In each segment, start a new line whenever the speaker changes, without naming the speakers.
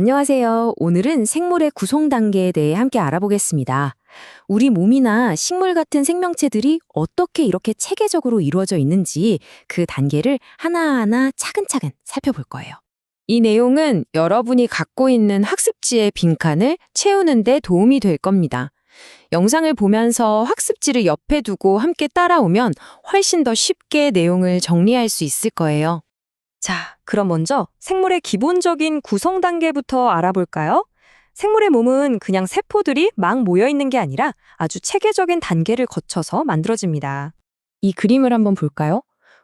안녕하세요. 오늘은 생물의 구성 단계에 대해 함께 알아보겠습니다. 우리 몸이나 식물 같은 생명체들이 어떻게 이렇게 체계적으로 이루어져 있는지 그 단계를 하나하나 차근차근 살펴볼 거예요. 이 내용은 여러분이 갖고 있는 학습지의 빈칸을 채우는 데 도움이 될 겁니다. 영상을 보면서 학습지를 옆에 두고 함께 따라오면 훨씬 더 쉽게 내용을 정리할 수 있을 거예요.
자, 그럼 먼저 생물의 기본적인 구성 단계부터 알아볼까요? 생물의 몸은 그냥 세포들이 막 모여 있는 게 아니라 아주 체계적인 단계를 거쳐서 만들어집니다.
이 그림을 한번 볼까요?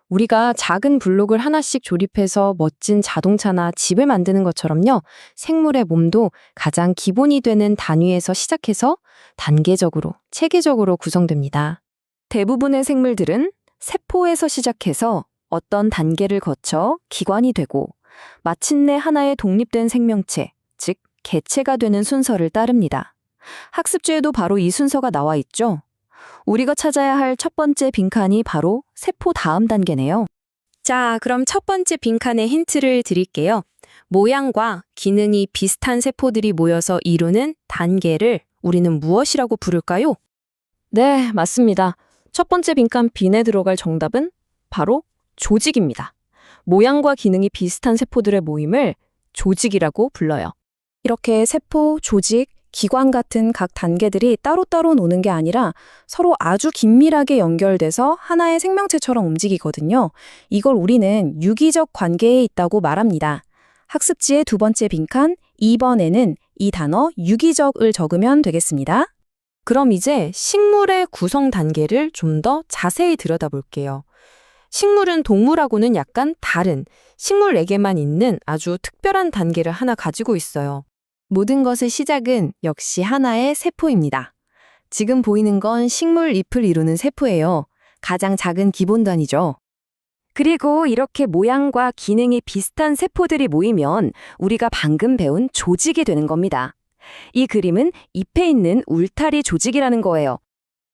우리가 작은 블록을 하나씩 조립해서 멋진 자동차나 집을 만드는 것처럼요. 생물의 몸도 가장 기본이 되는 단위에서 시작해서 단계적으로, 체계적으로 구성됩니다.
대부분의 생물들은 세포에서 시작해서 어떤 단계를 거쳐 기관이 되고 마침내 하나의 독립된 생명체, 즉 개체가 되는 순서를 따릅니다. 학습지에도 바로 이 순서가 나와 있죠. 우리가 찾아야 할 첫 번째 빈칸이 바로 세포 다음 단계네요.
자, 그럼 첫 번째 빈칸에 힌트를 드릴게요. 모양과 기능이 비슷한 세포들이 모여서 이루는 단계를 우리는 무엇이라고 부를까요?
네, 맞습니다. 첫 번째 빈칸 빈에 들어갈 정답은 바로 조직입니다. 모양과 기능이 비슷한 세포들의 모임을 조직이라고 불러요. 이렇게 세포, 조직, 기관 같은 각 단계들이 따로따로 노는 게 아니라 서로 아주 긴밀하게 연결돼서 하나의 생명체처럼 움직이거든요. 이걸 우리는 유기적 관계에 있다고 말합니다. 학습지의 두 번째 빈칸 2번에는 이 단어 유기적을 적으면 되겠습니다.
그럼 이제 식물의 구성 단계를 좀 더 자세히 들여다볼게요. 식물은 동물하고는 약간 다른 식물에게만 있는 아주 특별한 단계를 하나 가지고 있어요. 모든 것의 시작은 역시 하나의 세포입니다. 지금 보이는 건 식물 잎을 이루는 세포예요. 가장 작은 기본 단위죠.
그리고 이렇게 모양과 기능이 비슷한 세포들이 모이면 우리가 방금 배운 조직이 되는 겁니다. 이 그림은 잎에 있는 울타리 조직이라는 거예요.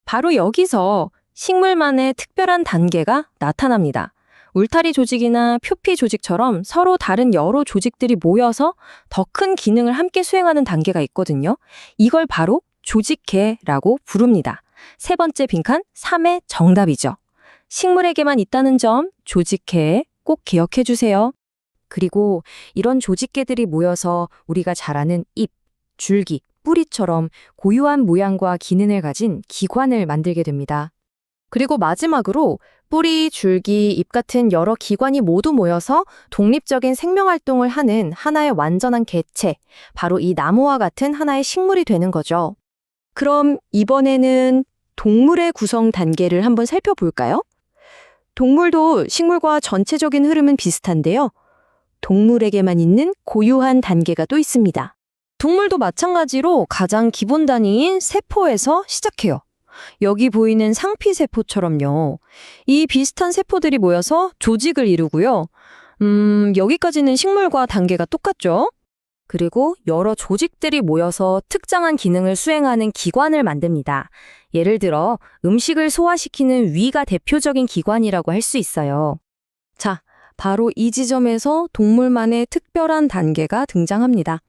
바로 여기서 식물만의 특별한 단계가 나타납니다. 울타리 조직이나 표피 조직처럼 서로 다른 여러 조직들이 모여서 더 큰 기능을 함께 수행하는 단계가 있거든요. 이걸 바로 조직계라고 부릅니다. 세 번째 빈칸 3의 정답이죠. 식물에게만 있다는 점 조직계에 꼭 기억해 주세요. 그리고 이런 조직계들이 모여서 우리가 잘 아는 잎, 줄기, 뿌리처럼 고유한 모양과 기능을 가진 기관을 만들게 됩니다. 그리고 마지막으로 뿌리, 줄기, 잎 같은 여러 기관이 모두 모여서 독립적인 생명활동을 하는 하나의 완전한 개체, 바로 이 나무와 같은 하나의 식물이 되는 거죠.
그럼 이번에는 동물의 구성 단계를 한번 살펴볼까요? 동물도 식물과 전체적인 흐름은 비슷한데요. 동물에게만 있는 고유한 단계가 또 있습니다. 동물도 마찬가지로 가장 기본 단위인 세포에서 시작해요. 여기 보이는 상피세포처럼요. 이 비슷한 세포들이 모여서 조직을 이루고요. 여기까지는 식물과 단계가 똑같죠? 그리고 여러 조직들이 모여서 특정한 기능을 수행하는 기관을 만듭니다. 예를 들어 음식을 소화시키는 위가 대표적인 기관이라고 할 수 있어요. 자, 바로 이 지점에서 동물만의 특별한 단계가 등장합니다.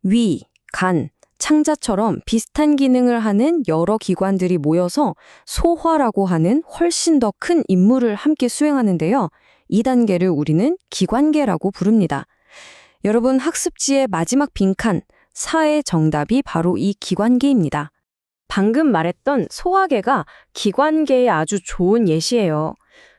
위, 간, 창자처럼 비슷한 기능을 하는 여러 기관들이 모여서 소화라고 하는 훨씬 더 큰 임무를 함께 수행하는데요. 이 단계를 우리는 기관계라고 부릅니다. 여러분 학습지의 마지막 빈칸 4의 정답이 바로 이 기관계입니다. 방금 말했던 소화계가 기관계의 아주 좋은 예시예요.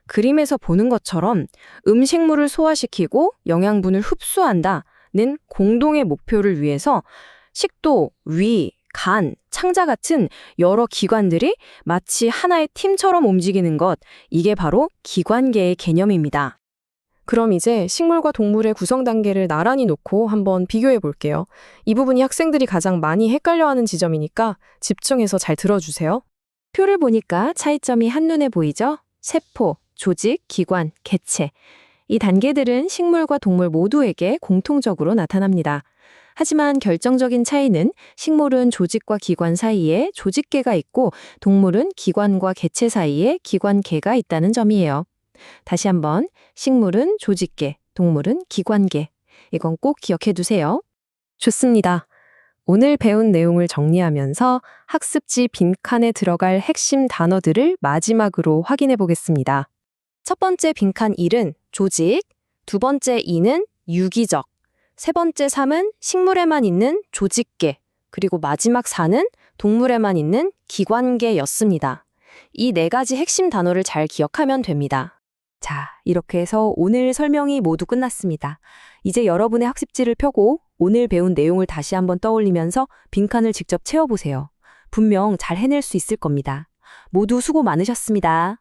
그림에서 보는 것처럼 음식물을 소화시키고 영양분을 흡수한다는 공동의 목표를 위해서 식도, 위, 간, 창자 같은 여러 기관들이 마치 하나의 팀처럼 움직이는 것, 이게 바로 기관계의 개념입니다.
그럼 이제 식물과 동물의 구성 단계를 나란히 놓고 한번 비교해 볼게요. 이 부분이 학생들이 가장 많이 헷갈려하는 지점이니까 집중해서 잘 들어주세요.
표를 보니까 차이점이 한눈에 보이죠? 세포, 조직, 기관, 개체. 이 단계들은 식물과 동물 모두에게 공통적으로 나타납니다. 하지만 결정적인 차이는 식물은 조직과 기관 사이에 조직계가 있고 동물은 기관과 개체 사이에 기관계가 있다는 점이에요. 다시 한번 식물은 조직계, 동물은 기관계. 이건 꼭 기억해 두세요.
좋습니다. 오늘 배운 내용을 정리하면서 학습지 빈칸에 들어갈 핵심 단어들을 마지막으로 확인해 보겠습니다. 첫 번째 빈칸 1은 조직, 두 번째 2는 유기적, 세 번째 3은 식물에만 있는 조직계, 그리고 마지막 4는 동물에만 있는 기관계였습니다. 이 네 가지 핵심 단어를 잘 기억하면 됩니다.
자, 이렇게 해서 오늘 설명이 모두 끝났습니다. 이제 여러분의 학습지를 펴고 오늘 배운 내용을 다시 한번 떠올리면서 빈칸을 직접 채워보세요. 분명 잘 해낼 수 있을 겁니다. 모두 수고 많으셨습니다.